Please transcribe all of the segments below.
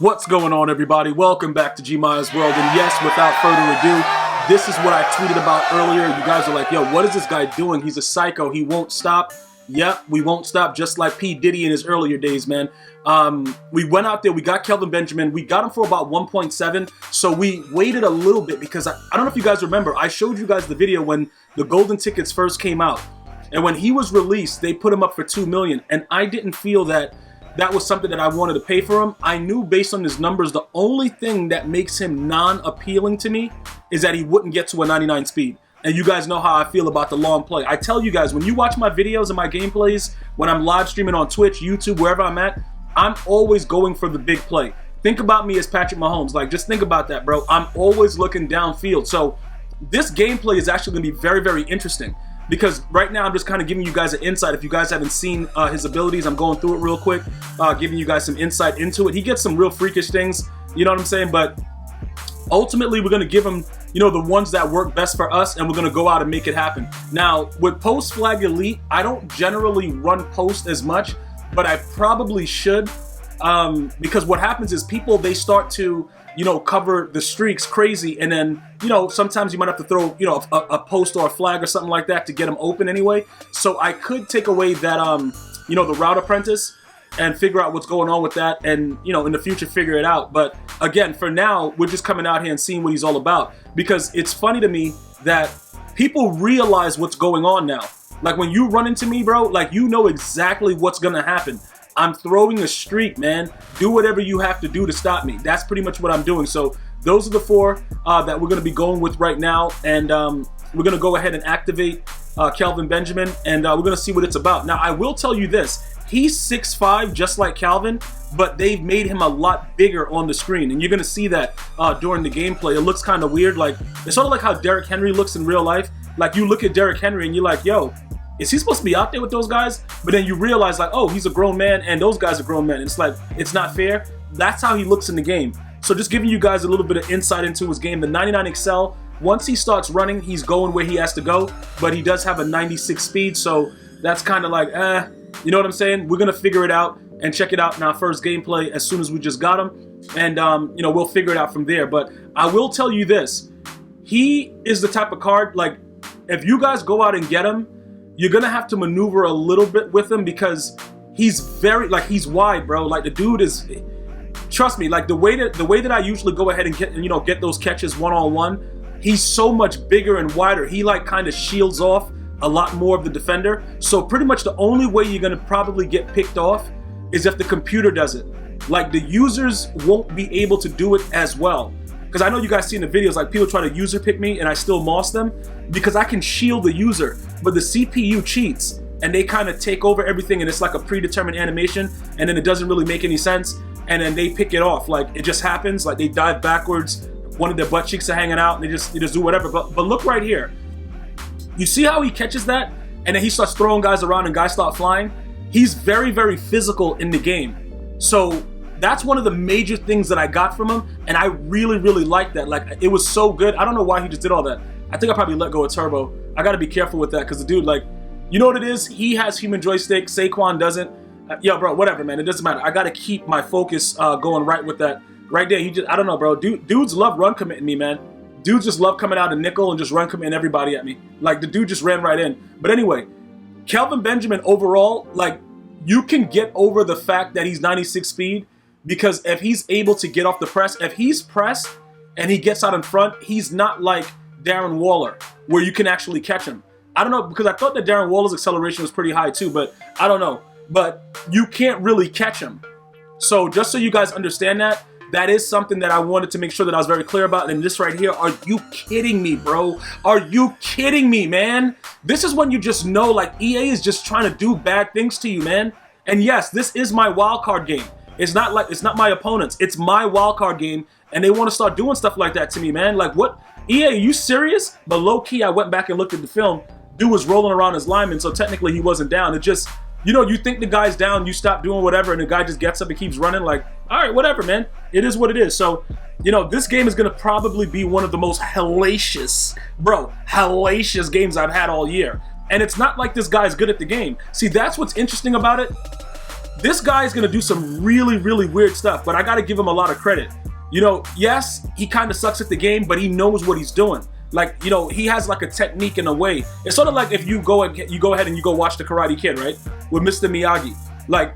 What's going on, everybody? Welcome back to GmiasWorld. And yes, without further ado, this is what I tweeted about earlier. You guys are like, yo, what is this guy doing? He's a psycho. He won't stop. Yep, we won't stop, just like P. Diddy in his earlier days, man. We went out there, we got Kelvin Benjamin. We got him for about 1.7, so we waited a little bit because I don't know if you guys remember, I showed you guys the video when the golden tickets first came out. And when he was released, they put him up for 2 million. And I didn't feel that that was something that I wanted to pay for him. I knew based on his numbers, the only thing that makes him non-appealing to me is that he wouldn't get to a 99 speed. And you guys know how I feel about the long play. I tell you guys, when you watch my videos and my gameplays, when I'm live streaming on Twitch, YouTube, wherever I'm at, I'm always going for the big play. Think about me as Patrick Mahomes. Like, just think about that, bro. I'm always looking downfield. So this gameplay is actually going to be very, very interesting. Because right now I'm just kind of giving you guys an insight. If you guys haven't seen his abilities, I'm going through it real quick, giving you guys some insight into it. He gets some real freakish things, you know what I'm saying? But ultimately, we're going to give him, you know, the ones that work best for us, and we're going to go out and make it happen. Now, with Post Flag Elite, I don't generally run post as much, but I probably should, because what happens is people, they start to, you know, cover the streaks crazy, and then, you know, sometimes you might have to throw, you know, a post or a flag or something like that to get them open anyway. So I could take away that, you know, the route apprentice and figure out what's going on with that, and, you know, in the future figure it out. But again, for now, we're just coming out here and seeing what he's all about, because it's funny to me that people realize what's going on now. Like, when you run into me, bro, like, you know exactly what's gonna happen. I'm throwing a streak, man. Do whatever you have to do to stop me. That's pretty much what I'm doing. So those are the four that we're gonna be going with right now, and we're gonna go ahead and activate Kelvin Benjamin, and we're gonna see what it's about. Now, I will tell you this. He's 6'5", just like Calvin, but they've made him a lot bigger on the screen, and you're gonna see that during the gameplay. It looks kind of weird. Like, it's sort of like how Derrick Henry looks in real life. Like, you look at Derrick Henry and you're like, yo, is he supposed to be out there with those guys? But then you realize, like, oh, he's a grown man and those guys are grown men. It's like, it's not fair. That's how he looks in the game. So just giving you guys a little bit of insight into his game. The 99 Excel, once he starts running, he's going where he has to go, but he does have a 96 speed, so that's kind of like, you know what I'm saying? We're gonna figure it out and check it out in our first gameplay as soon as we just got him, and you know, we'll figure it out from there. But I will tell you this, he is the type of card, like, if you guys go out and get him, you're gonna have to maneuver a little bit with him, because he's very, like, he's wide, bro. Like, the dude is, trust me, like, the way that I usually go ahead and get, you know, get those catches one-on-one, he's so much bigger and wider. He, like, kind of shields off a lot more of the defender. So pretty much the only way you're gonna probably get picked off is if the computer does it. Like, the users won't be able to do it as well. Because I know you guys see in the videos, like, people try to user pick me and I still moss them because I can shield the user, but the CPU cheats and they kind of take over everything, and it's like a predetermined animation, and then it doesn't really make any sense, and then they pick it off. Like, it just happens, like, they dive backwards, one of their butt cheeks are hanging out, and they just do whatever. But look right here. You see how he catches that, and then he starts throwing guys around and guys start flying? He's very, very physical in the game. So that's one of the major things that I got from him, and I really, really like that. Like, it was so good. I don't know why he just did all that. I think I probably let go of turbo. I gotta be careful with that, because the dude, like, you know what it is? He has human joystick, Saquon doesn't. Yo, bro, whatever, man. It doesn't matter. I gotta keep my focus going right with that. Right there, he just, I don't know, bro. Dudes love run committing me, man. Dudes just love coming out of nickel and just run committing everybody at me. Like, the dude just ran right in. But anyway, Kelvin Benjamin overall, like, you can get over the fact that he's 96 speed, because if he's able to get off the press, if he's pressed and he gets out in front, he's not like Darren Waller, where you can actually catch him. I don't know, because I thought that Darren Waller's acceleration was pretty high too, but I don't know. But you can't really catch him. So just so you guys understand that, that is something that I wanted to make sure that I was very clear about. And this right here, are you kidding me, bro? Are you kidding me, man? This is when you just know, like, EA is just trying to do bad things to you, man. And yes, this is my wildcard game. It's not like, it's not my opponents. It's my wildcard game, and they want to start doing stuff like that to me, man. Like, what? EA, are you serious? But low-key, I went back and looked at the film. Dude was rolling around his lineman, so technically he wasn't down. It just, you know, you think the guy's down, you stop doing whatever, and the guy just gets up and keeps running. Like, all right, whatever, man. It is what it is. So, you know, this game is going to probably be one of the most hellacious, bro, hellacious games I've had all year. And it's not like this guy's good at the game. See, that's what's interesting about it. this guy is going to do some really, really weird stuff, but I got to give him a lot of credit. You know, yes, he kind of sucks at the game, but he knows what he's doing. Like, you know, he has like a technique in a way. It's sort of like if you go ahead and you go watch The Karate Kid, right? With Mr. Miyagi. Like,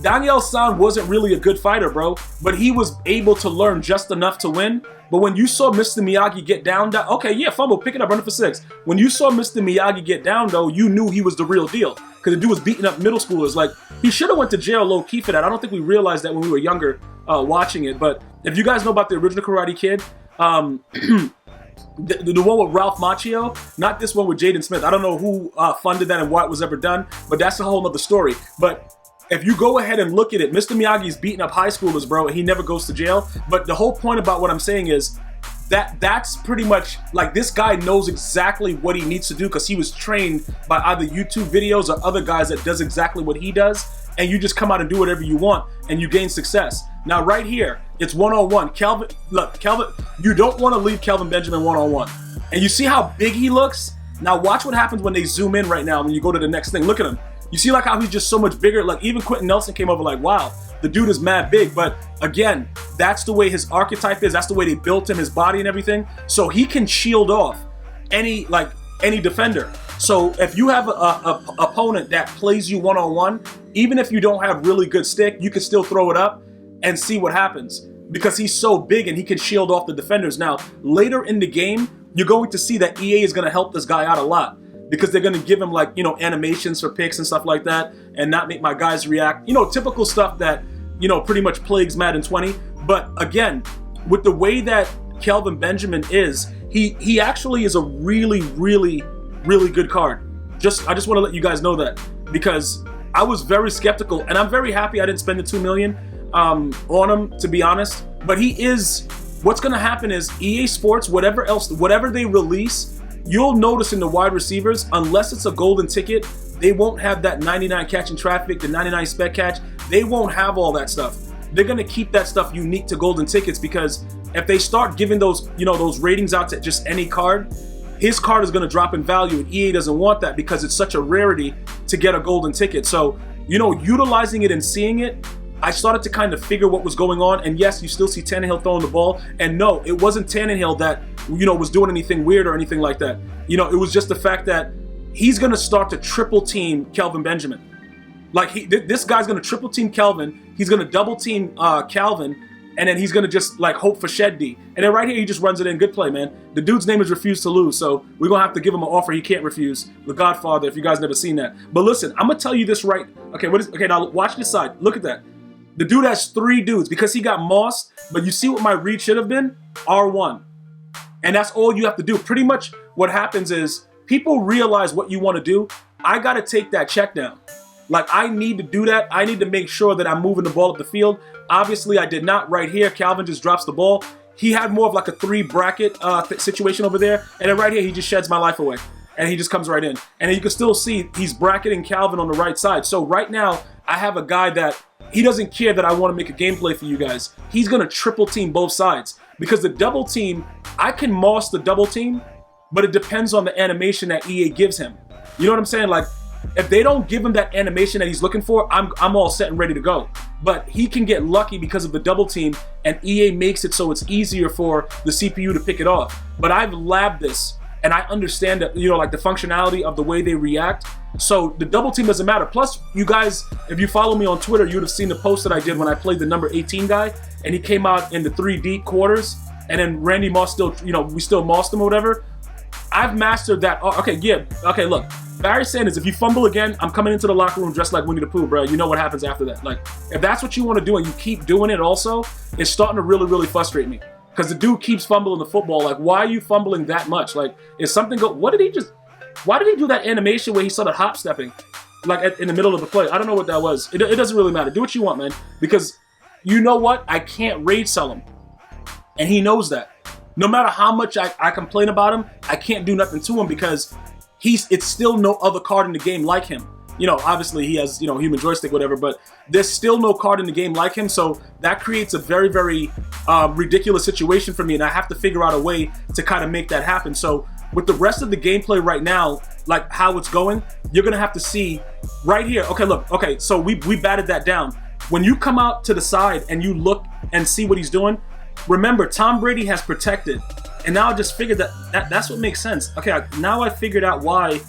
Daniel-san wasn't really a good fighter, bro, but he was able to learn just enough to win. But when you saw Mr. Miyagi get down, okay, yeah, fumble, pick it up, run it for 6. When you saw Mr. Miyagi get down, though, you knew he was the real deal. Because the dude was beating up middle schoolers. Like, he should have went to jail low-key for that. I don't think we realized that when we were younger watching it. But if you guys know about the original Karate Kid, the one with Ralph Macchio, not this one with Jaden Smith. I don't know who funded that and why it was ever done, but that's a whole other story. But if you go ahead and look at it, Mr. Miyagi's beating up high schoolers, bro, and he never goes to jail. But the whole point about what I'm saying is that's pretty much, like, this guy knows exactly what he needs to do because he was trained by either YouTube videos or other guys that does exactly what he does, and you just come out and do whatever you want, and you gain success. Now, right here, it's one-on-one. Kelvin, you don't want to leave Kelvin Benjamin one-on-one. And you see how big he looks? Now, watch what happens when they zoom in right now when you go to the next thing. Look at him. You see like how he's just so much bigger? Like, even Quentin Nelson came over like, wow, the dude is mad big. But again, that's the way his archetype is. That's the way they built him, his body and everything. So he can shield off any defender. So if you have a opponent that plays you one-on-one, even if you don't have really good stick, you can still throw it up and see what happens because he's so big and he can shield off the defenders. Now, later in the game, you're going to see that EA is going to help this guy out a lot because they're going to give him, like, you know, animations for picks and stuff like that and not make my guys react. You know, typical stuff that, you know, pretty much plagues Madden 20. But again, with the way that Kelvin Benjamin is, he actually is a really, really, really good card. I just want to let you guys know that because I was very skeptical and I'm very happy I didn't spend the $2 million on him, to be honest. But he is, what's going to happen is EA Sports, whatever they release, you'll notice in the wide receivers, unless it's a golden ticket, they won't have that 99 catch in traffic, the 99 spec catch. They won't have all that stuff. They're going to keep that stuff unique to golden tickets because if they start giving those, you know, those ratings out to just any card, his card is going to drop in value, and EA doesn't want that because it's such a rarity to get a golden ticket. So, you know, utilizing it and seeing it, I started to kind of figure what was going on. And yes, you still see Tannehill throwing the ball. And no, it wasn't Tannehill that, you know, was doing anything weird or anything like that. You know, it was just the fact that he's going to start to triple team Kelvin Benjamin. Like, this guy's going to triple team Kelvin. He's going to double team Calvin. And then he's going to just, like, hope for shed D. And then right here, he just runs it in. Good play, man. The dude's name is Refuse to Lose. So we're going to have to give him an offer he can't refuse. The Godfather, if you guys never seen that. But listen, I'm going to tell you this right. Okay, now watch this side. Look at that. The dude has 3 dudes because he got mossed. But you see what my read should have been? R1. And that's all you have to do. Pretty much what happens is people realize what you want to do. I got to take that check down. Like, I need to do that. I need to make sure that I'm moving the ball up the field. Obviously, I did not right here. Calvin just drops the ball. He had more of like a 3 bracket situation over there. And then right here, he just sheds my life away. And he just comes right in. And you can still see he's bracketing Calvin on the right side. So right now, I have a guy that he doesn't care that I want to make a gameplay for you guys. He's going to triple team both sides. Because the double team, I can moss the double team, but it depends on the animation that EA gives him. You know what I'm saying? Like, if they don't give him that animation that he's looking for, I'm all set and ready to go. But he can get lucky because of the double team, and EA makes it so it's easier for the CPU to pick it off. But I've labbed this, and I understand that, you know, like the functionality of the way they react. So the double team doesn't matter. Plus, you guys, if you follow me on Twitter, you would have seen the post that I did when I played the number 18 guy, and he came out in the 3 deep quarters, and then Randy Moss still, you know, we still mossed him or whatever. I've mastered that. Oh, okay, yeah. Okay, look. Barry Sanders, if you fumble again, I'm coming into the locker room dressed like Winnie the Pooh, bro. You know what happens after that. Like, if that's what you want to do and you keep doing it also, it's starting to really, really frustrate me. Because the dude keeps fumbling the football. Like, why are you fumbling that much? Like, is something go... Why did he do that animation where he started hop stepping? Like, in the middle of the play? I don't know what that was. It doesn't really matter. Do what you want, man. Because, you know what? I can't rage sell him. And he knows that. No matter how much I complain about him, I can't do nothing to him because... it's still no other card in the game like him. You know, obviously he has, you know, human joystick, whatever, but there's still no card in the game like him. So that creates a very, very ridiculous situation for me. And I have to figure out a way to kind of make that happen. So with the rest of the gameplay right now, like how it's going, you're gonna have to see right here. Okay, look, okay, so we batted that down. When you come out to the side and you look and see what he's doing, remember Tom Brady has protected. And now I just figured that's what makes sense. Okay, now I figured out why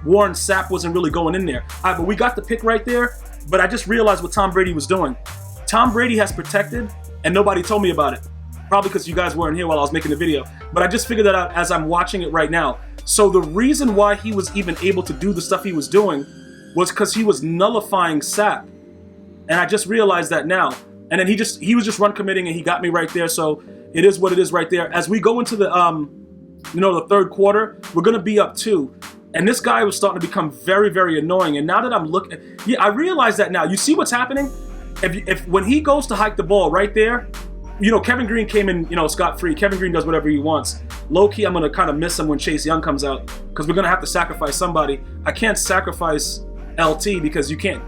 Warren Sapp wasn't really going in there. All right, but we got the pick right there, but I just realized what Tom Brady was doing. Tom Brady has protected, and nobody told me about it. Probably because you guys weren't here while I was making the video. But I just figured that out as I'm watching it right now. So the reason why he was even able to do the stuff he was doing was because he was nullifying Sapp. And I just realized that now. And then he was just run committing, and he got me right there. So it is what it is right there. As we go into the the third quarter, we're gonna be up 2. And this guy was starting to become very, very annoying. And now that I'm looking, I realize that now. You see what's happening? If when he goes to hike the ball right there, Kevin Green came in, scot-free. Kevin Green does whatever he wants. Low-key, I'm gonna kind of miss him when Chase Young comes out because we're gonna have to sacrifice somebody. I can't sacrifice LT because you can't,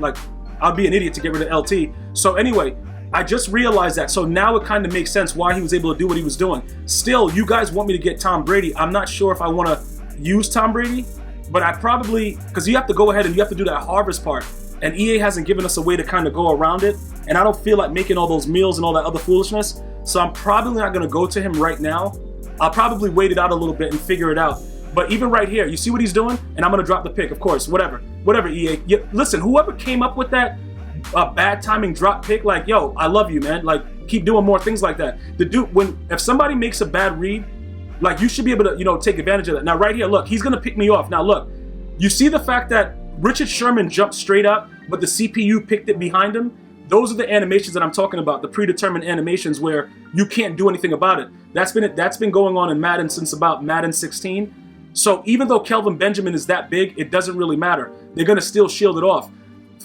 I'll be an idiot to get rid of LT. So anyway, I just realized that. So now it kind of makes sense why he was able to do what he was doing. Still, you guys want me to get Tom Brady. I'm not sure if I want to use Tom Brady, but I probably, because you have to go ahead and you have to do that harvest part. And EA hasn't given us a way to kind of go around it. And I don't feel like making all those meals and all that other foolishness. So I'm probably not going to go to him right now. I'll probably wait it out a little bit and figure it out. But even right here, you see what he's doing? And I'm going to drop the pick, of course. Whatever EA. Listen, whoever came up with that bad timing drop pick, yo, I love you, man. Keep doing more things like that. If somebody makes a bad read, you should be able to, take advantage of that. Now, right here, look, he's going to pick me off. Now, look, you see the fact that Richard Sherman jumped straight up, but the CPU picked it behind him? Those are the animations that I'm talking about, the predetermined animations where you can't do anything about it. That's been going on in Madden since about Madden 16. So even though Kelvin Benjamin is that big, it doesn't really matter. They're going to still shield it off.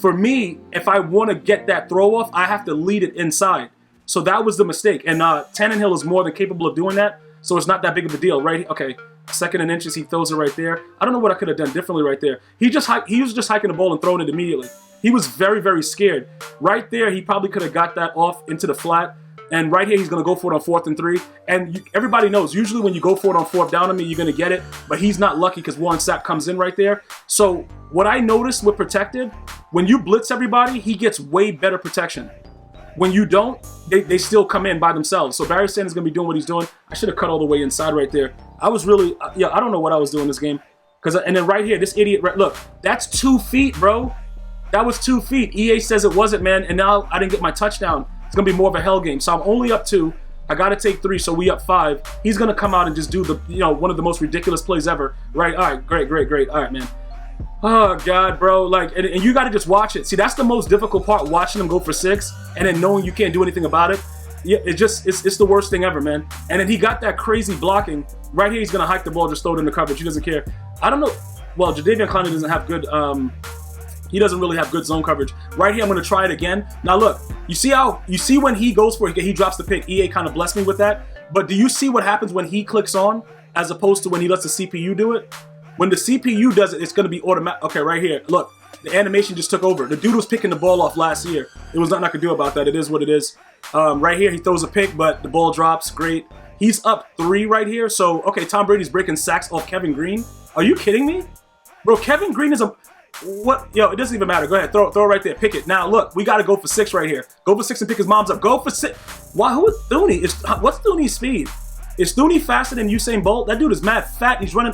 For me, if I want to get that throw off, I have to lead it inside. So that was the mistake. And Tannenhill is more than capable of doing that. So it's not that big of a deal, right? Okay, 2nd and inches, he throws it right there. I don't know what I could have done differently right there. He was just hiking the ball and throwing it immediately. He was very, very scared. Right there, he probably could have got that off into the flat. And right here, he's going to go for it on 4th and 3. And everybody knows, usually when you go for it on 4th down on me, you're going to get it. But he's not lucky because Warren Sapp comes in right there. So what I noticed with protected, when you blitz everybody, he gets way better protection. When you don't, they still come in by themselves. So Barry Sanders is going to be doing what he's doing. I should have cut all the way inside right there. I was really, I don't know what I was doing this game. And then right here, this idiot, look, that's 2 feet, bro. That was 2 feet. EA says it wasn't, man. And now I didn't get my touchdown. It's going to be more of a hell game. So I'm only up 2. I got to take 3, so we up 5. He's going to come out and just do the, one of the most ridiculous plays ever. Right? All right, great. All right, man. Oh, God, bro. And you got to just watch it. See, that's the most difficult part, watching them go for 6 and then knowing you can't do anything about it. Yeah, it's the worst thing ever, man. And then he got that crazy blocking. Right here, he's going to hike the ball, just throw it in the coverage. He doesn't care. I don't know. Well, Jadeveon Clowney doesn't have good, he doesn't really have good zone coverage. Right here, I'm going to try it again. Now, look, you see when he goes for it, he drops the pick. EA kind of blessed me with that. But do you see what happens when he clicks on as opposed to when he lets the CPU do it? When the CPU does it, it's going to be automatic. Okay, right here. Look, the animation just took over. The dude was picking the ball off last year. There was nothing I could do about that. It is what it is. Right here, he throws a pick, but the ball drops. Great. He's up 3 right here. So, okay, Tom Brady's breaking sacks off Kevin Green. Are you kidding me? Bro, Kevin Green is a... What? Yo, it doesn't even matter. Go ahead. Throw it right there. Pick it. Now, look, we got to go for 6 right here. Go for 6 and pick his mom's up. Go for 6. Why? Who is Thuney? What's Thuney's speed? Is Thuney faster than Usain Bolt? That dude is mad fat. He's running...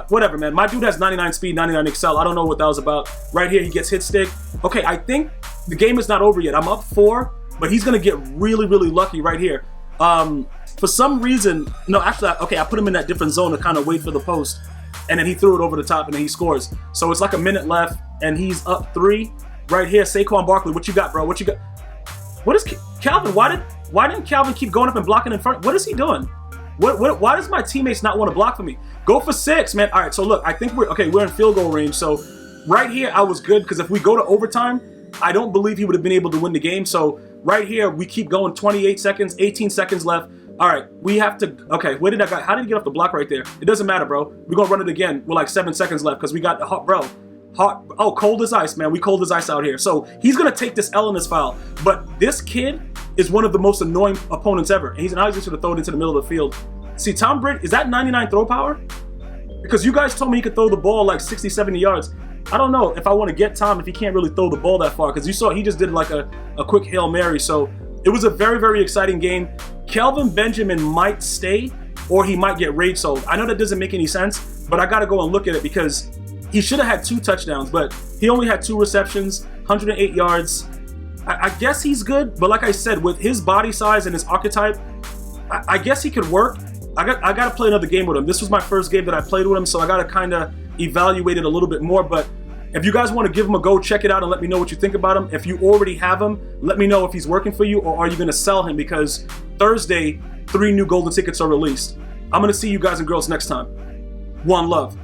whatever, man. My dude has 99 speed, 99 excel. I don't know what that was about. Right here, he gets hit stick. Okay, I think the game is not over yet. I'm up 4, but he's going to get really, really lucky right here. For some reason... No, actually, okay, I put him in that different zone to kind of wait for the post. And then he threw it over the top, and then he scores. So it's like a minute left, and he's up 3 right here. Saquon Barkley, what you got, bro? What you got? What is Calvin? Why didn't Calvin keep going up and blocking in front? What is he doing? Why does my teammates not want to block for me? Go for 6, man. All right, so look, I think we're in field goal range. So right here, I was good because if we go to overtime, I don't believe he would have been able to win the game. So right here, we keep going. 28 seconds, 18 seconds left. All right, we have to, okay, where did I go? How did he get off the block right there? It doesn't matter, bro. We're going to run it again with like 7 seconds left because we got the hot, bro. Cold as ice, man. We cold as ice out here. So he's going to take this L in this foul. But this kid is one of the most annoying opponents ever. And now he's just going to throw it into the middle of the field. See, Tom Brady, is that 99 throw power? Because you guys told me he could throw the ball like 60, 70 yards. I don't know if I want to get Tom if he can't really throw the ball that far, because you saw he just did like a quick Hail Mary. So it was a very, very exciting game. Kelvin Benjamin might stay or he might get raid sold. I know that doesn't make any sense, but I got to go and look at it because he should have had 2 touchdowns, but he only had 2 receptions, 108 yards. I guess he's good, but like I said, with his body size and his archetype, I guess he could work. I got to play another game with him. This was my first game that I played with him, so I got to kind of evaluate it a little bit more. But if you guys want to give him a go, check it out and let me know what you think about him. If you already have him, let me know if he's working for you or are you going to sell him, because Thursday, 3 new golden tickets are released. I'm going to see you guys and girls next time. One love.